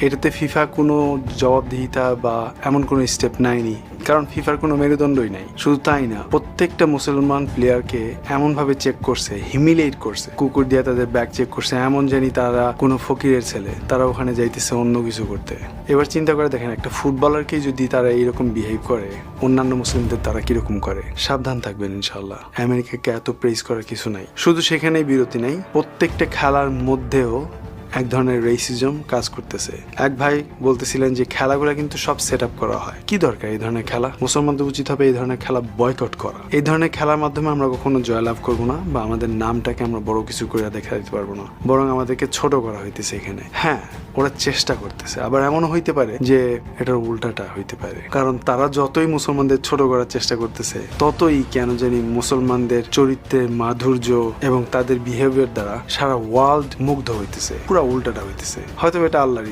এটাতে ফিফা কোনো জবাবদিহিতা বা এমন কোনো স্টেপ নেয়নি, কারণ ফিফার কোনো মেরুদণ্ডই নাই। শুধু তাই না, প্রত্যেকটা মুসলমান প্লেয়ারকে এমন ভাবে চেক করছে, হিমিলিয়েট করছে, কুকুর দিয়ে তাদের ব্যাগ চেক করছে, এমন জানি তারা কোনো ফকিরের ছেলে, তারা ওখানে যাইতেছে অন্য কিছু করতে। এবার চিন্তা করে দেখেন, একটা ফুটবলারকে যদি তারা এরকম বিহেভ করে, অন্যান্য মুসলিমদের তারা কিরকম করে। সাবধান থাকবেন ইনশাল্লাহ। আমেরিকাকে এত প্রেস করার কিছু নাই। শুধু সেখানেই বিরতি নাই, প্রত্যেকটা খেলার মধ্যেও এক ধরনের রেসিজম কাজ করতেছে। এক ভাই বলতেছিলেন যে খেলাগুলো কিন্তু সব সেট আপ করা হয়, কি দরকার এই ধরনের খেলা? মুসলমানদের উচিত হবে এই ধরনের খেলা বয়কট করা। এই ধরনের খেলার মাধ্যমে আমরা কখনো জয়লাভ করবো না, বা আমাদের নামটাকে আমরা বড় কিছু করে দেখা দিতে পারবো না, বরং আমাদেরকে ছোট করা হইতেছে এখানে। হ্যাঁ, ওরা চেষ্টা করতেছে, আবার এমনও হইতে পারে যে এটার উল্টাটা হইতে পারে, কারণ তারা যতই মুসলমানদের ছোট করার চেষ্টা করতেছে, ততই কেন জানি মুসলমানদের চরিত্রের মাধুর্য এবং তাদের বিহেভিয়ার দ্বারা সারা ওয়ার্ল্ড মুগ্ধ হইতেছে। পুরা উল্টাটা হইতেছে। হয়তো এটা আল্লাহর